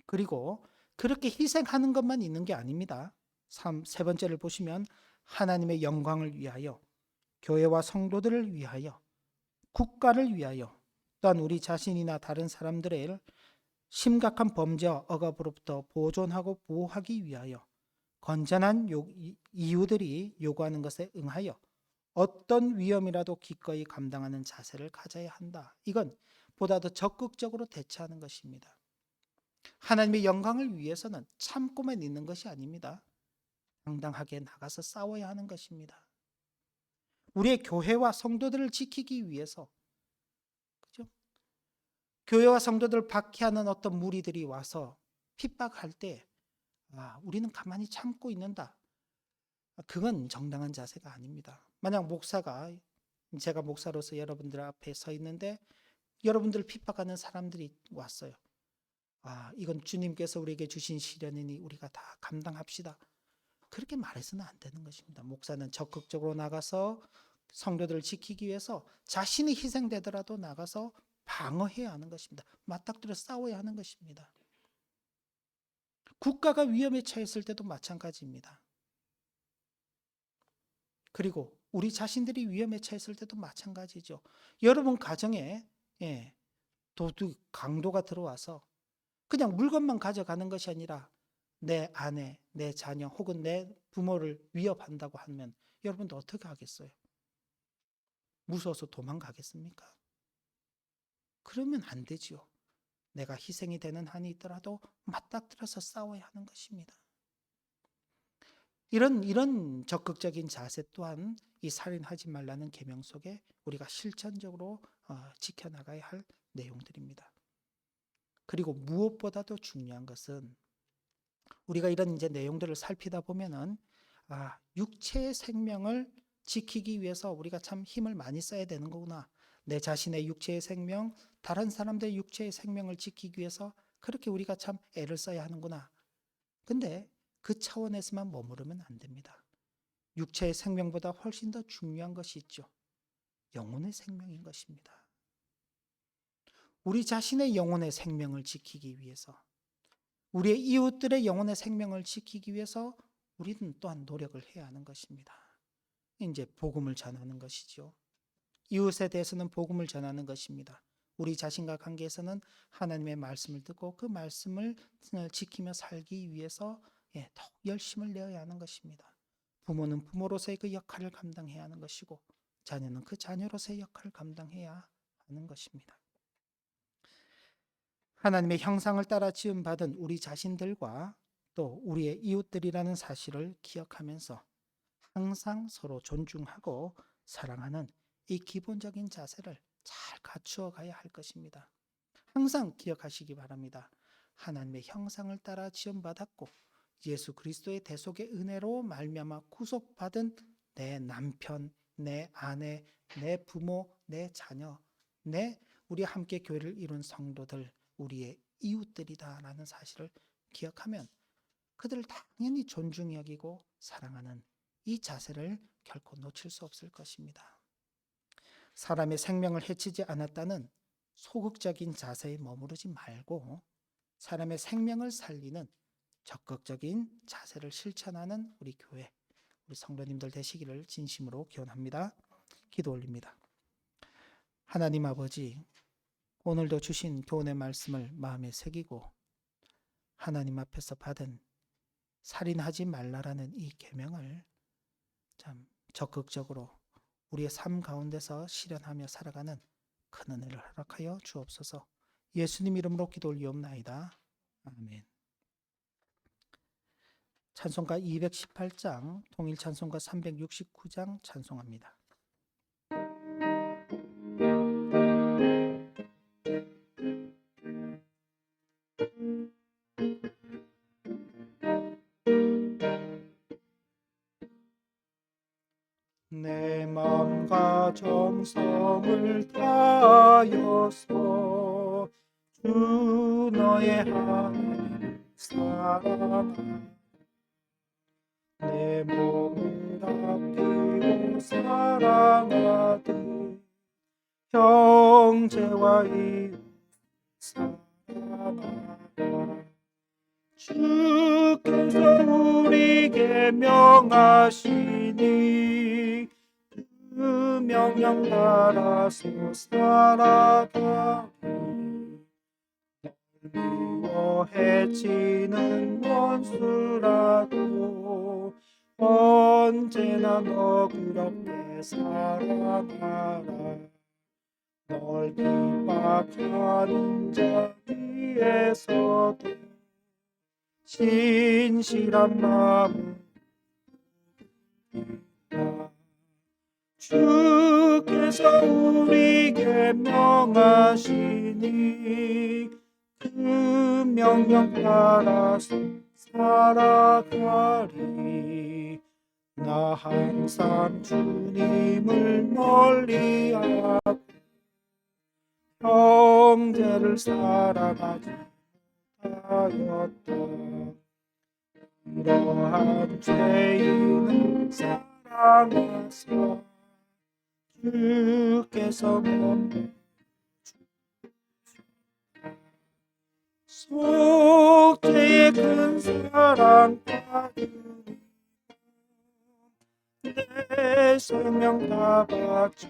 그리고 그렇게 희생하는 것만 있는 게 아닙니다. 세 번째를 보시면 하나님의 영광을 위하여, 교회와 성도들을 위하여, 국가를 위하여, 또한 우리 자신이나 다른 사람들을 심각한 범죄와 억압으로부터 보존하고 보호하기 위하여 건전한 이유들이 요구하는 것에 응하여 어떤 위험이라도 기꺼이 감당하는 자세를 가져야 한다. 이건 보다 더 적극적으로 대처하는 것입니다. 하나님의 영광을 위해서는 참고만 있는 것이 아닙니다. 당당하게 나가서 싸워야 하는 것입니다. 우리의 교회와 성도들을 지키기 위해서, 그죠? 교회와 성도들을 박해하는 어떤 무리들이 와서 핍박할 때, 우리는 가만히 참고 있는다. 그건 정당한 자세가 아닙니다. 만약 제가 목사로서 여러분들 앞에 서 있는데 여러분들을 핍박하는 사람들이 왔어요. 이건 주님께서 우리에게 주신 시련이니 우리가 다 감당합시다. 그렇게 말해서는 안 되는 것입니다. 목사는 적극적으로 나가서 성도들을 지키기 위해서 자신이 희생되더라도 나가서 방어해야 하는 것입니다. 맞닥뜨려 싸워야 하는 것입니다. 국가가 위험에 처했을 때도 마찬가지입니다. 그리고 우리 자신들이 위험에 처했을 때도 마찬가지죠. 여러분 가정에 도둑, 강도가 들어와서 그냥 물건만 가져가는 것이 아니라 내 아내, 내 자녀 혹은 내 부모를 위협한다고 하면 여러분도 어떻게 하겠어요? 무서워서 도망가겠습니까? 그러면 안 되지요. 내가 희생이 되는 한이 있더라도 맞닥뜨려서 싸워야 하는 것입니다. 이런 적극적인 자세 또한 이 살인하지 말라는 계명 속에 우리가 실천적으로 지켜나가야 할 내용들입니다. 그리고 무엇보다도 중요한 것은 우리가 이런 이제 내용들을 살피다 보면은 육체의 생명을 지키기 위해서 우리가 참 힘을 많이 써야 되는 거구나. 내 자신의 육체의 생명, 다른 사람들의 육체의 생명을 지키기 위해서 그렇게 우리가 참 애를 써야 하는구나. 근데 그 차원에서만 머무르면 안 됩니다. 육체의 생명보다 훨씬 더 중요한 것이 있죠. 영혼의 생명인 것입니다. 우리 자신의 영혼의 생명을 지키기 위해서, 우리의 이웃들의 영혼의 생명을 지키기 위해서 우리는 또한 노력을 해야 하는 것입니다. 이제 복음을 전하는 것이죠. 이웃에 대해서는 복음을 전하는 것입니다. 우리 자신과 관계에서는 하나님의 말씀을 듣고 그 말씀을 지키며 살기 위해서 더욱 열심을 내어야 하는 것입니다. 부모는 부모로서의 그 역할을 감당해야 하는 것이고 자녀는 그 자녀로서의 역할을 감당해야 하는 것입니다. 하나님의 형상을 따라 지음받은 우리 자신들과 또 우리의 이웃들이라는 사실을 기억하면서 항상 서로 존중하고 사랑하는 이 기본적인 자세를 잘 갖추어 가야 할 것입니다. 항상 기억하시기 바랍니다. 하나님의 형상을 따라 지음받았고 예수 그리스도의 대속의 은혜로 말미암아 구속받은 내 남편, 내 아내, 내 부모, 내 자녀, 우리 함께 교회를 이룬 성도들, 우리의 이웃들이다라는 사실을 기억하면 그들을 당연히 존중히 여기고 사랑하는 이 자세를 결코 놓칠 수 없을 것입니다. 사람의 생명을 해치지 않았다는 소극적인 자세에 머무르지 말고 사람의 생명을 살리는 적극적인 자세를 실천하는 우리 교회, 우리 성도님들 되시기를 진심으로 기원합니다. 기도 올립니다. 하나님 아버지, 오늘도 주신 교훈의 말씀을 마음에 새기고 하나님 앞에서 받은 살인하지 말라라는 이 계명을 참 적극적으로 우리의 삶 가운데서 실현하며 살아가는 큰 은혜를 허락하여 주옵소서. 예수님 이름으로 기도 올리옵나이다. 아멘. 찬송가 218장, 통일 찬송가 369장 찬송합니다. 내 마음과 정성을 다하여서 주 너의 하나님을 사랑하라. 내 몸을 아끼고 사랑하듯 형제와 이웃 사랑하라. 주께서 우리에게 명하시니 그 명령 따라서 살아가리. 미워 해치는 원수라도 언제나 너그럽게 사랑하라. 널 핍박하는 자 위에서도 신실한 마음을 보이라. 주께서 우리에게 명하시니 그 명령 따라서 살아가리. 나 항상 주님을 멀리하고 형제를 사랑하지 못하였다. 이러한 죄인을 사랑하사 주께서 몸 속죄의 큰 사랑 받으니 내 생명 다 바쳐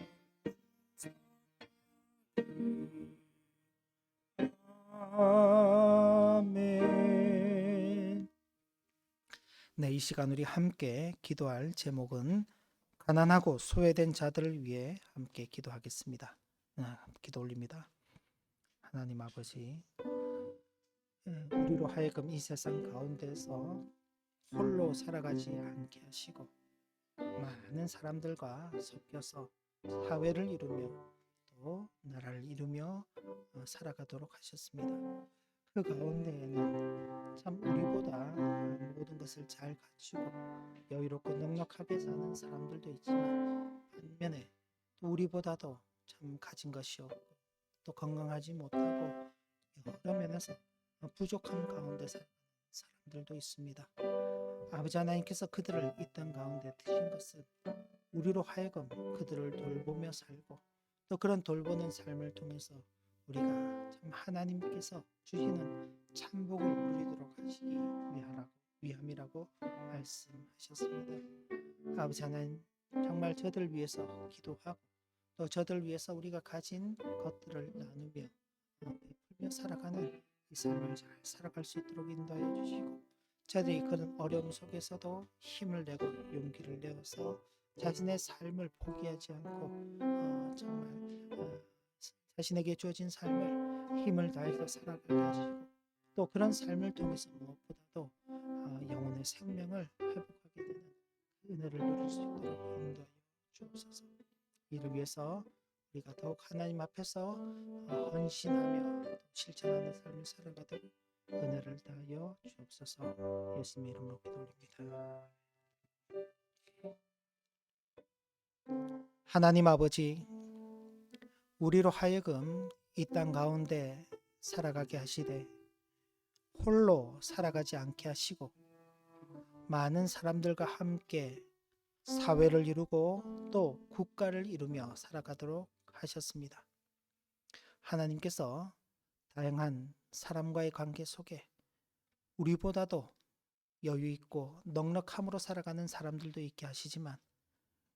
아멘. 네, 이 시간 우리 함께 기도할 제목은 가난하고 소외된 자들을 위해 함께 기도하겠습니다. 기도 올립니다. 하나님 아버지, 우리로 하여금 이 세상 가운데서 홀로 살아가지 않게 하시고 많은 사람들과 섞여서 사회를 이루며 또 나라를 이루며 살아가도록 하셨습니다. 그 가운데에는 참 우리보다 모든 것을 잘 갖추고 여유롭고 넉넉하게 사는 사람들도 있지만 반면에 또 우리보다도 참 가진 것이 없고 또 건강하지 못하고 여러 면에서 부족한 가운데 사는 사람들도 있습니다. 아버지 하나님께서 그들을 이 땅 가운데 두신 것은 우리로 하여금 그들을 돌보며 살고 또 그런 돌보는 삶을 통해서 우리가 참 하나님께서 주시는 참복을 누리도록 하시기 위함이라고 말씀하셨습니다. 아버지 하나님, 정말 저들 위해서 기도하고 또 저들 위해서 우리가 가진 것들을 나누며 베풀며 살아가는 이 삶을 잘 살아갈 수 있도록 인도하여 주시고 저들이 그런 어려움 속에서도 힘을 내고 용기를 내어서 자신의 삶을 포기하지 않고 정말 자신에게 주어진 삶을 힘을 다해서 살아가게 하시고 또 그런 삶을 통해서 무엇보다도 영혼의 생명을 회복하게 되는 그 은혜를 누릴 수 있도록 인도하여 주옵소서. 이를 위해서 우리가 더욱 하나님 앞에서 헌신하며 또 실천하는 삶을 살아가도록 은혜를 다하여 주옵소서. 예수님의 이름으로 기도드립니다. 하나님 아버지, 우리로 하여금 이 땅 가운데 살아가게 하시되 홀로 살아가지 않게 하시고 많은 사람들과 함께 사회를 이루고 또 국가를 이루며 살아가도록 하셨습니다. 하나님께서 다양한 사람과의 관계 속에 우리보다도 여유 있고 넉넉함으로 살아가는 사람들도 있게 하시지만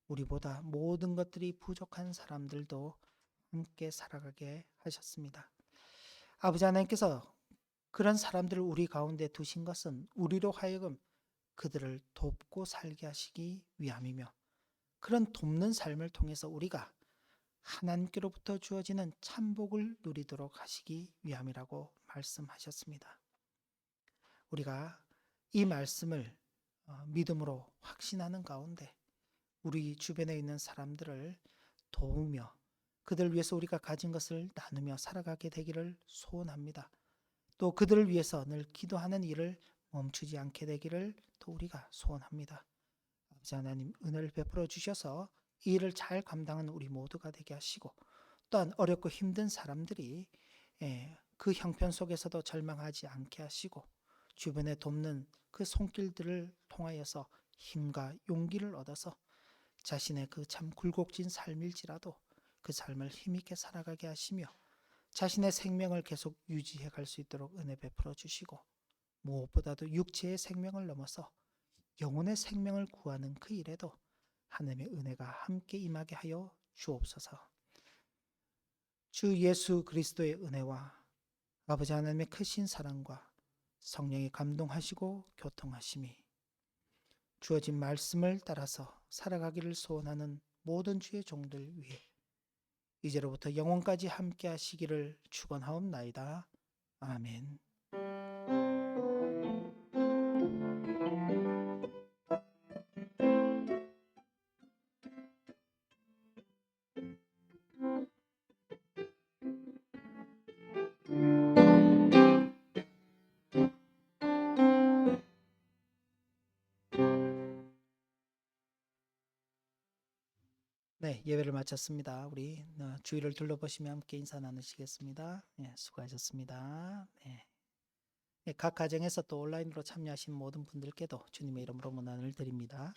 우리보다 모든 것들이 부족한 사람들도 함께 살아가게 하셨습니다. 아버지 하나님께서 그런 사람들을 우리 가운데 두신 것은 우리로 하여금 그들을 돕고 살게 하시기 위함이며 그런 돕는 삶을 통해서 우리가 하나님께로부터 주어지는 참복을 누리도록 하시기 위함이라고 말씀하셨습니다. 우리가 이 말씀을 믿음으로 확신하는 가운데 우리 주변에 있는 사람들을 도우며 그들 위해서 우리가 가진 것을 나누며 살아가게 되기를 소원합니다. 또 그들을 위해서 늘 기도하는 일을 멈추지 않게 되기를 또 우리가 소원합니다. 아버지 하나님 은혜를 베풀어 주셔서 이 일을 잘 감당하는 우리 모두가 되게 하시고 또한 어렵고 힘든 사람들이 그 형편 속에서도 절망하지 않게 하시고 주변에 돕는 그 손길들을 통하여서 힘과 용기를 얻어서 자신의 그 참 굴곡진 삶일지라도 그 삶을 힘있게 살아가게 하시며 자신의 생명을 계속 유지해 갈 수 있도록 은혜 베풀어 주시고 무엇보다도 육체의 생명을 넘어서 영혼의 생명을 구하는 그 일에도 하나님의 은혜가 함께 임하게 하여 주옵소서. 주 예수 그리스도의 은혜와 아버지 하나님의 크신 사랑과 성령이 감동하시고 교통하심이 주어진 말씀을 따라서 살아가기를 소원하는 모든 주의 종들 위해 이제로부터 영원까지 함께 하시기를 축원하옵나이다. 아멘. 네, 예배를 마쳤습니다. 우리 주위를 둘러보시며 함께 인사 나누시겠습니다. 네, 수고하셨습니다. 네. 네, 각 가정에서 또 온라인으로 참여하신 모든 분들께도 주님의 이름으로 문안을 드립니다.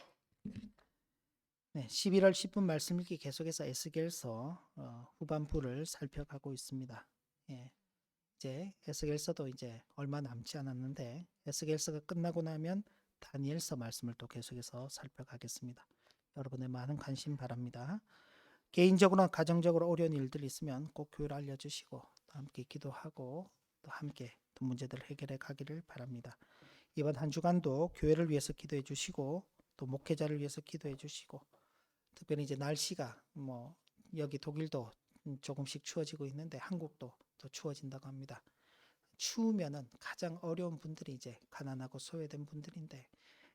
네, 11월 10분 말씀 읽기 계속해서 에스겔서 후반부를 살펴가고 있습니다. 예, 이제 에스겔서도 이제 얼마 남지 않았는데 에스겔서가 끝나고 나면 다니엘서 말씀을 또 계속해서 살펴가겠습니다. 여러분의 많은 관심 바랍니다. 개인적으로나 가정적으로 어려운 일들이 있으면 꼭 교회를 알려주시고 또 함께 기도하고 또 함께 또 문제들을 해결해 가기를 바랍니다. 이번 한 주간도 교회를 위해서 기도해 주시고 또 목회자를 위해서 기도해 주시고 특별히 이제 날씨가 여기 독일도 조금씩 추워지고 있는데 한국도 더 추워진다고 합니다. 추우면은 가장 어려운 분들이 이제 가난하고 소외된 분들인데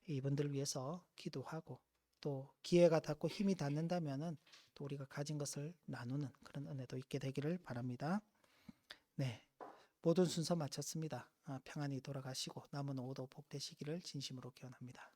이분들을 위해서 기도하고 또 기회가 닿고 힘이 닿는다면은 또 우리가 가진 것을 나누는 그런 은혜도 있게 되기를 바랍니다. 네, 모든 순서 마쳤습니다. 평안히 돌아가시고 남은 오후도 복되시기를 진심으로 기원합니다.